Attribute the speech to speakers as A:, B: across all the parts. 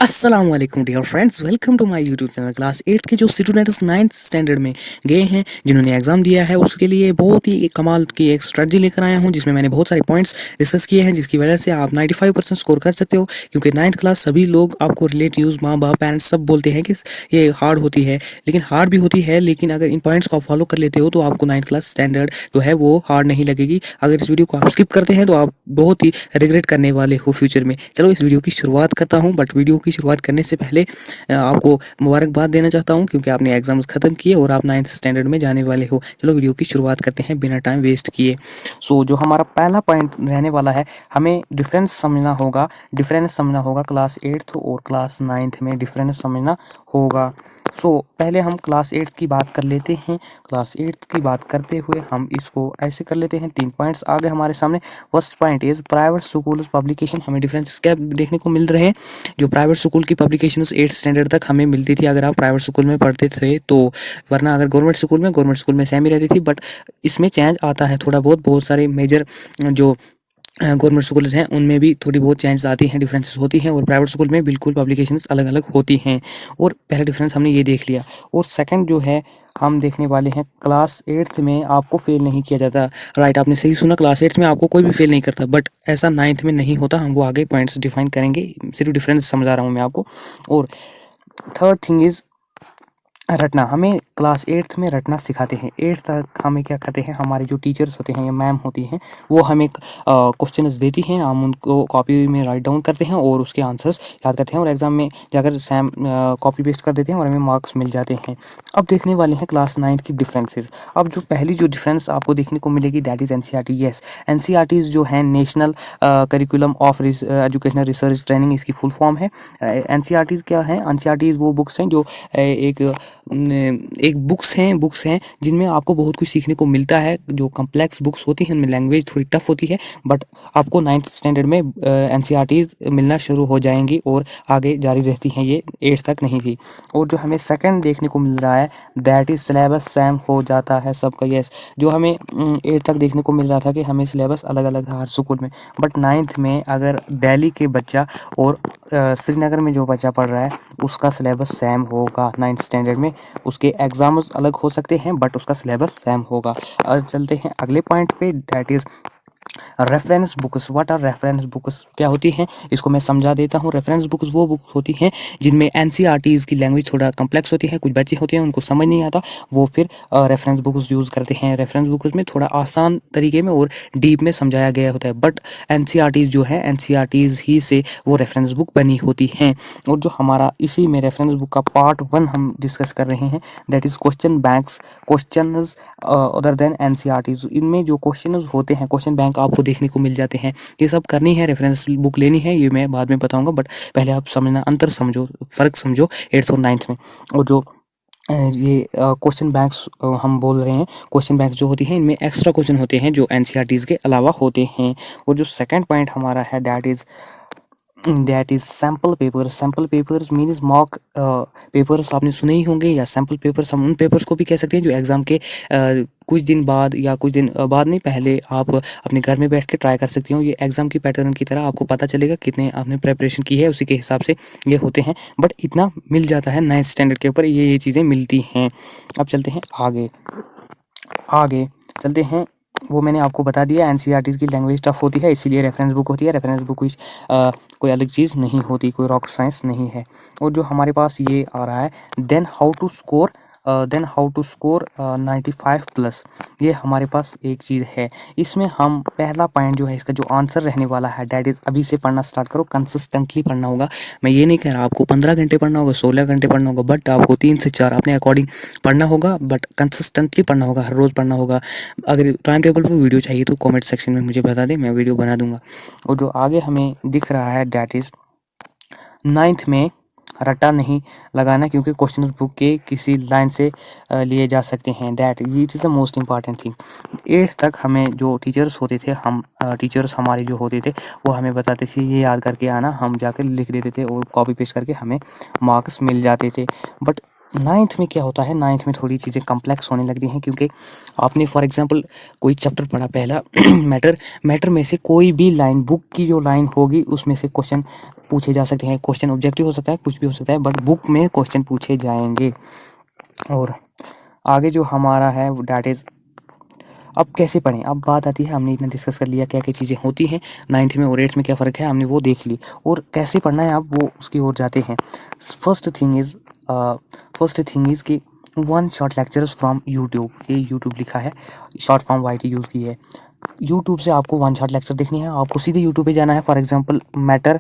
A: अस्सलाम वालेकुम dear friends, welcome to my YouTube channel. Class 8 के जो स्टूडेंट्स 9th स्टैंडर्ड में गए हैं, जिन्होंने एग्जाम दिया है, उसके लिए बहुत ही कमाल की एक स्ट्रेटजी लेकर आया हूं, जिसमें मैंने बहुत सारे पॉइंट्स डिस्कस किए हैं, जिसकी वजह से आप 95% स्कोर कर सकते हो। क्योंकि 9th क्लास सभी लोग आपको रिलेटिव्स, माँ बाप, पेरेंट्स सब बोलते हैं कि ये हार्ड होती है, लेकिन हार्ड भी होती है, लेकिन अगर इन पॉइंट्स को आप फॉलो कर लेते हो तो आपको 9th क्लास स्टैंडर्ड जो है वो हार्ड नहीं लगेगी। अगर इस वीडियो को आप स्किप करते हैं तो आप बहुत ही रिग्रेट करने वाले हो फ्यूचर में। चलो इस वीडियो की शुरुआत करता हूँ, बट वीडियो की शुरुआत करने से पहले आपको मुबारकबाद देना चाहता हूँ, क्योंकि आपने एग्जाम्स खत्म किए और आप 9th स्टैंडर्ड में जाने वाले हो। चलो वीडियो की शुरुआत करते हैं बिना टाइम वेस्ट किए। जो हमारा पहला पॉइंट रहने वाला है, हमें डिफरेंस समझना होगा क्लास 8th और क्लास 9th में डिफरेंस समझना होगा। पहले हम क्लास 8 की बात कर लेते हैं। क्लास 8 की बात करते हुए हम इसको ऐसे कर लेते हैं, 3 पॉइंट्स आगे हमारे सामने। First point is private school publication. हमें डिफरेंस क्या देखने को मिल रहे हैं? जो प्राइवेट स्कूल की पब्लिकेशन 8th स्टैंडर्ड तक हमें मिलती थी अगर आप प्राइवेट स्कूल में पढ़ते थे तो, वरना अगर गवर्नमेंट स्कूल में सेम ही रहती थी। बट इसमें चेंज आता है थोड़ा बहुत सारे मेजर जो गवर्नमेंट स्कूल्स हैं उनमें भी थोड़ी बहुत चेंज आती हैं, डिफरेंसेस होती हैं, और प्राइवेट स्कूल में बिल्कुल पब्लिकेशंस अलग अलग होती हैं। और पहला डिफरेंस हमने ये देख लिया। और सेकंड जो है हम देखने वाले हैं, क्लास 8th में आपको फेल नहीं किया जाता। राइट, आपने सही सुना, क्लास 8th में आपको कोई भी फेल नहीं करता, बट ऐसा 9th में नहीं होता। हम वो आगे पॉइंट्स डिफाइन करेंगे, सिर्फ डिफरेंस समझा रहा हूँ मैं आपको। और थर्ड थिंग इज़ रटना। हमें क्लास 8th में रटना सिखाते हैं। 8th तक हमें क्या करते हैं, हमारे जो टीचर्स होते हैं या मैम होती हैं, वो हमें क्वेश्चंस देती हैं, हम उनको कॉपी में राइट डाउन करते हैं और उसके आंसर्स याद करते हैं, और एग्जाम में जाकर सेम कॉपी पेस्ट कर देते हैं और हमें मार्क्स मिल जाते हैं। अब देखने वाले हैं क्लास 9th की डिफरेंसेस। अब जो पहली जो डिफरेंस आपको देखने को मिलेगी, that is NCERT। Yes, NCERT जो है national curriculum of educational research training, इसकी फुल फॉर्म है। NCERT क्या है? NCERT वो बुक्स हैं जो एक बुक्स हैं जिनमें आपको बहुत कुछ सीखने को मिलता है। जो कॉम्प्लेक्स बुक्स होती हैं उनमें लैंग्वेज थोड़ी टफ होती है, बट आपको 9th स्टैंडर्ड में NCERTs मिलना शुरू हो जाएंगी और आगे जारी रहती हैं, ये 8th तक नहीं थी। और जो हमें सेकंड देखने को मिल रहा है, दैट इज सिलेबस सेम हो जाता है सबका। यस, जो हमें 8th तक देखने को मिल रहा था कि हमें सिलेबस अलग अलग था हर स्कूल में, बट 9th में अगर दिल्ली के बच्चा और श्रीनगर में जो बच्चा पढ़ रहा है उसका सिलेबस सेम होगा 9th स्टैंडर्ड में। उसके एग्जाम्स अलग हो सकते हैं बट उसका सिलेबस सेम होगा। और चलते हैं अगले पॉइंट पे, that is reference books. What are reference books, क्या होती हैं इसको मैं समझा देता हूँ। रेफरेंस बुक्स वो बुक्स होती हैं जिनमें NCERTs की लैंग्वेज थोड़ा कम्प्लेक्स होती है, कुछ बच्चे होते हैं उनको समझ नहीं आता, वो फिर रेफरेंस बुक्स यूज़ करते हैं। रेफरेंस बुक्स में थोड़ा आसान तरीके में और डीप में समझाया गया होता है, बट NCERTs जो है NCERTs ही से वो रेफरेंस बुक बनी होती हैं। और जो हमारा इसी में रेफरेंस बुक का पार्ट 1 हम डिस्कस कर रहे हैं, that is question banks. Question other than NCERTs, इनमें जो क्वेश्चन होते हैं, क्वेश्चन बैंक आपको देखने को मिल जाते हैं। ये सब करनी है, रेफरेंस बुक लेनी है, ये मैं बाद में बताऊंगा, बट पहले आप समझना, अंतर समझो, फ़र्क समझो 8th और 9th में। और जो ये क्वेश्चन बैंक्स हम बोल रहे हैं, क्वेश्चन बैंक्स जो होती हैं इनमें एक्स्ट्रा क्वेश्चन होते हैं जो NCERTs के अलावा होते हैं। और जो सेकंड पॉइंट हमारा है, that is sample papers. Sample papers means mock papers, आपने सुने ही होंगे, या सैम्पल पेपर्स हम उन पेपर्स को भी कह सकते हैं जो एग्ज़ाम के कुछ दिन बाद या कुछ दिन बाद नहीं, पहले आप अपने घर में बैठ के ट्राई कर सकती हो। ये एग्ज़ाम की पैटर्न की तरह आपको पता चलेगा कितने आपने प्रेपरेशन की है, उसी के हिसाब से ये होते हैं, बट इतना मिल जाता है 9th स्टैंडर्ड के ऊपर, ये चीज़ें मिलती हैं। अब चलते हैं आगे चलते हैं। वो मैंने आपको बता दिया, NCERTs की लैंग्वेज टफ होती है, इसीलिए रेफरेंस बुक होती है। रेफरेंस बुक कोई अलग चीज़ नहीं होती, कोई रॉकेट साइंस नहीं है। और जो हमारे पास ये आ रहा है, देन हाउ टू स्कोर 95+, ये हमारे पास एक चीज़ है। इसमें हम पहला पॉइंट जो है, इसका जो आंसर रहने वाला है, डैट इज़ अभी से पढ़ना स्टार्ट करो, कंसिस्टेंटली पढ़ना होगा। मैं ये नहीं कह रहा आपको 15 घंटे पढ़ना होगा, 16 घंटे पढ़ना होगा, बट आपको 3 से 4 अपने अकॉर्डिंग पढ़ना होगा, बट कंसिस्टेंटली पढ़ना होगा, हर रोज़ पढ़ना होगा। अगर टाइम टेबल पर वीडियो चाहिए तो कमेंट सेक्शन में मुझे बता दें, मैं वीडियो बना दूंगा। और जो आगे हमें दिख रहा है, दैट इज़ 9th में रट्टा नहीं लगाना, क्योंकि क्वेश्चन बुक के किसी लाइन से लिए जा सकते हैं। दैट ये is the most important thing. 8th तक हमें जो टीचर्स होते थे, टीचर्स हमारे जो होते थे वो हमें बताते थे ये याद करके आना, हम जाकर लिख देते थे और कॉपी पेस्ट करके हमें मार्क्स मिल जाते थे। बट नाइन्थ में क्या होता है, नाइन्थ में थोड़ी चीज़ें कॉम्प्लेक्स होने लगती हैं, क्योंकि आपने फॉर एग्जांपल कोई चैप्टर पढ़ा पहला मैटर मैटर में से कोई भी लाइन, बुक की जो लाइन होगी उसमें से क्वेश्चन पूछे जा सकते हैं। क्वेश्चन ऑब्जेक्टिव हो सकता है, कुछ भी हो सकता है, बट बुक में क्वेश्चन पूछे जाएंगे। और आगे जो हमारा है डैट इज़ अब कैसे पढ़ें। अब बात आती है, हमने इतना डिस्कस कर लिया क्या क्या चीज़ें होती हैं नाइन्थ में और एट्थ में, क्या फ़र्क है हमने वो देख ली, और कैसे पढ़ना है अब वो उसकी ओर जाते हैं। फर्स्ट थिंग इज़ कि one short lectures from YouTube, ये यूट्यूब लिखा है, short form Y T use की है। यूट्यूब से आपको वन शॉट लेक्चर देखनी है, आपको सीधे यूट्यूब पे जाना है। फॉर एग्जांपल मैटर,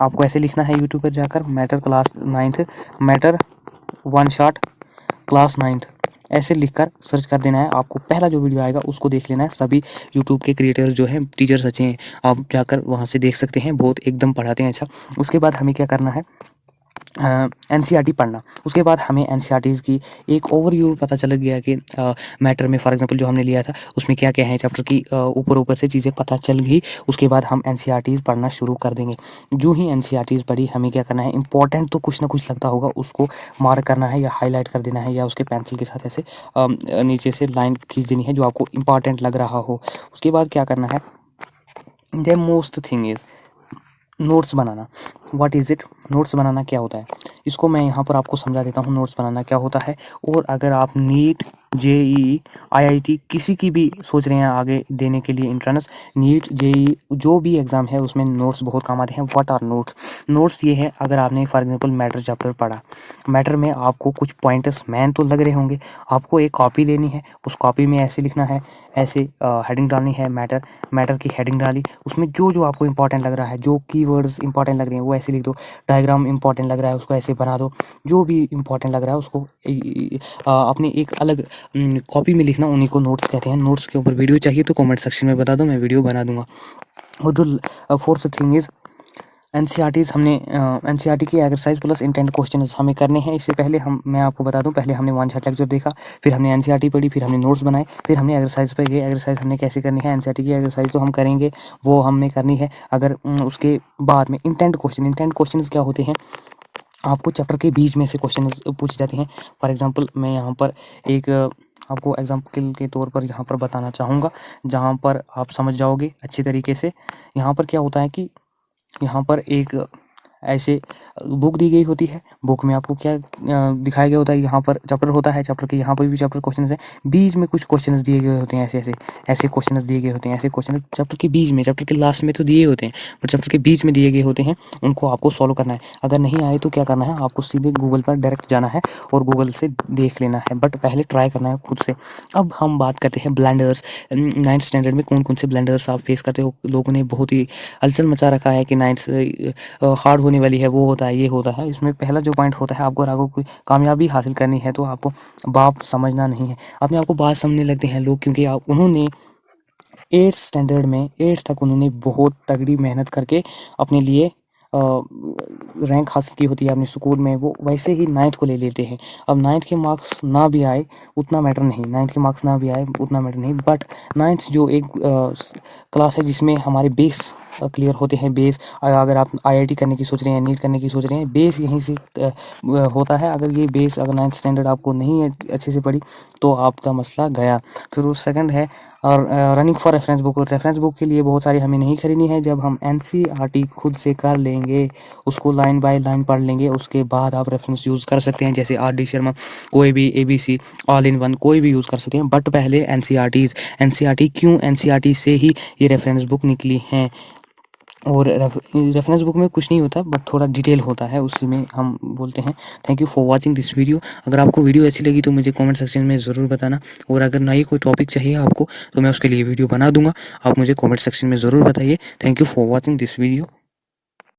A: आपको ऐसे लिखना है यूट्यूब पर जाकर, matter class ninth, matter one shot class ninth, ऐसे लिखकर सर्च कर देना है। आपको पहला जो वीडियो आएगा उसको देख लेना है। सभी यूट्यूब के क्रिएटर्स जो हैं, टीचर्स अच्छे हैं, आप जाकर वहाँ से देख सकते हैं, बहुत एकदम पढ़ाते हैं अच्छा। उसके बाद हमें क्या करना है, एनसीईआरटी पढ़ना। उसके बाद हमें एनसीईआरटीज़ की एक ओवरव्यू पता चल गया कि मैटर में फॉर एग्जांपल जो हमने लिया था उसमें क्या क्या है चैप्टर की, ऊपर ऊपर से चीज़ें पता चल गई। उसके बाद हम एनसीईआरटीज़ पढ़ना शुरू कर देंगे। जो ही एनसीईआरटीज़ पढ़ी, हमें क्या करना है, इंपॉर्टेंट तो कुछ ना कुछ लगता होगा, उसको मार्क करना है या हाईलाइट कर देना है, या उसके पेंसिल के साथ ऐसे नीचे से लाइन खींच देनी है जो आपको इंपॉर्टेंट लग रहा हो। उसके बाद क्या करना है, the most thing is notes बनाना। व्हाट इज़ इट, नोट्स बनाना क्या होता है, इसको मैं यहाँ पर आपको समझा देता हूँ नोट्स बनाना क्या होता है। और अगर आप नीट, जेईई, आईआईटी किसी की भी सोच रहे हैं आगे देने के लिए एंट्रेंस, नीट, जेईई जो भी एग्ज़ाम है उसमें नोट्स बहुत काम आते हैं। व्हाट आर नोट्स, नोट्स ये है, अगर आपने फॉर एग्जांपल मैटर चैप्टर पढ़ा, मैटर में आपको कुछ पॉइंटर्स मैन तो लग रहे होंगे, आपको एक कॉपी लेनी है, उस कॉपी में ऐसे लिखना है, ऐसे हेडिंग डालनी है, मैटर, मैटर की हेडिंग डाली, उसमें जो जो आपको इंपॉर्टेंट लग रहा है, जो कीवर्ड्स इंपॉर्टेंट लग रहे हैं वो ऐसे लिख दो, डायग्राम इंपॉर्टेंट लग रहा है उसको ऐसे बना दो, जो भी इंपॉर्टेंट लग रहा है उसको अपने एक अलग कॉपी में लिखना, उन्हीं को नोट्स कहते हैं। नोट्स के ऊपर वीडियो चाहिए तो कमेंट सेक्शन में बता दो, मैं वीडियो बना दूंगा। और जो फोर्थ थिंग इज़ एनसीईआरटीज़, हमने एनसीईआरटी की एक्सरसाइज प्लस इंटेंट क्वेश्चन हमें करने हैं। इससे पहले मैं आपको बता दूं, पहले हमने वन शॉट लेक्चर देखा, फिर हमने एनसीईआरटी पढ़ी, फिर हमने नोट्स बनाए, फिर हमने एक्सरसाइज पे गए। एक्सरसाइज हमने कैसे करनी है, एनसीईआरटी की एक्सरसाइज तो हम करेंगे, वो हमें करनी है। अगर उसके बाद में इंटेंट क्वेश्चन क्या होते हैं, आपको चैप्टर के बीच में से क्वेश्चन पूछे जाते हैं। फॉर एग्जांपल मैं यहाँ पर एक आपको एग्जाम्पल के तौर पर यहाँ पर बताना चाहूँगा, जहाँ पर आप समझ जाओगे अच्छी तरीके से। यहाँ पर क्या होता है कि यहाँ पर एक ऐसे बुक दी गई होती है, बुक में आपको क्या दिखाया गया होता है, यहाँ पर चैप्टर होता है, चैप्टर के यहाँ पर भी चैप्टर क्वेश्चन है, बीच में कुछ क्वेश्चन दिए गए होते हैं, ऐसे ऐसे ऐसे क्वेश्चन दिए गए होते हैं, ऐसे क्वेश्चन चैप्टर के बीच में, चैप्टर के लास्ट में तो दिए होते हैं, बट चैप्टर के बीच में दिए गए होते हैं, उनको आपको सॉल्व करना है। अगर नहीं आए तो क्या करना है, आपको सीधे गूगल पर डायरेक्ट जाना है और गूगल से देख लेना है, बट पहले ट्राई करना है खुद से। अब हम बात करते हैं ब्लेंडर्स। नाइन्थ स्टैंडर्ड में कौन कौन से ब्लेंडर्स आप फेस करते हो। लोगों ने बहुत ही हलचल मचा रखा है कि नाइन्थ हार्ड होने वाली है, वो होता है, ये होता है। इसमें पहला जो पॉइंट होता है, आपको अगर कोई कामयाबी हासिल करनी है तो आपको बाप समझना नहीं है। अपने आपको बात समझने लगते हैं लोग, क्योंकि उन्होंने एट्थ स्टैंडर्ड में, एट्थ तक उन्होंने बहुत तगड़ी मेहनत करके अपने लिए रैंक हासिल की होती है अपने स्कूल में, वो वैसे ही नाइन्थ को ले लेते हैं। अब नाइन्थ के मार्क्स ना भी आए उतना मैटर नहीं, नाइन्थ के मार्क्स ना भी आए उतना मैटर नहीं, बट नाइन्थ जो एक क्लास है जिसमें हमारे बेस क्लियर होते हैं। बेस, अगर आप आईआईटी करने की सोच रहे हैं, नीट करने की सोच रहे हैं, बेस यहीं से होता है। अगर ये बेस, अगर नाइन्थ स्टैंडर्ड आपको नहीं अच्छे से पढ़ी तो आपका मसला गया। फिर वो सेकंड है, और running for reference book. Reference book के लिए बहुत सारी हमें नहीं खरीदनी है, जब हम एनसीईआरटी खुद से कर लेंगे, उसको लाइन बाय लाइन पढ़ लेंगे, उसके बाद आप रेफरेंस यूज़ कर सकते हैं, जैसे आर डी शर्मा, कोई भी एबीसी, ऑल इन वन, कोई भी यूज़ कर सकते हैं। बट पहले एनसीईआरटी क्यों, एनसीईआरटी से ही ये रेफरेंस बुक निकली हैं। और रेफरेंस बुक में कुछ नहीं होता, बट थोड़ा डिटेल होता है, उसी में हम बोलते हैं। Thank you for watching this video. अगर आपको वीडियो अच्छी लगी तो मुझे कमेंट सेक्शन में ज़रूर बताना, और अगर नई कोई टॉपिक चाहिए आपको तो मैं उसके लिए वीडियो बना दूंगा, आप मुझे कमेंट सेक्शन में ज़रूर बताइए। Thank you for watching this video.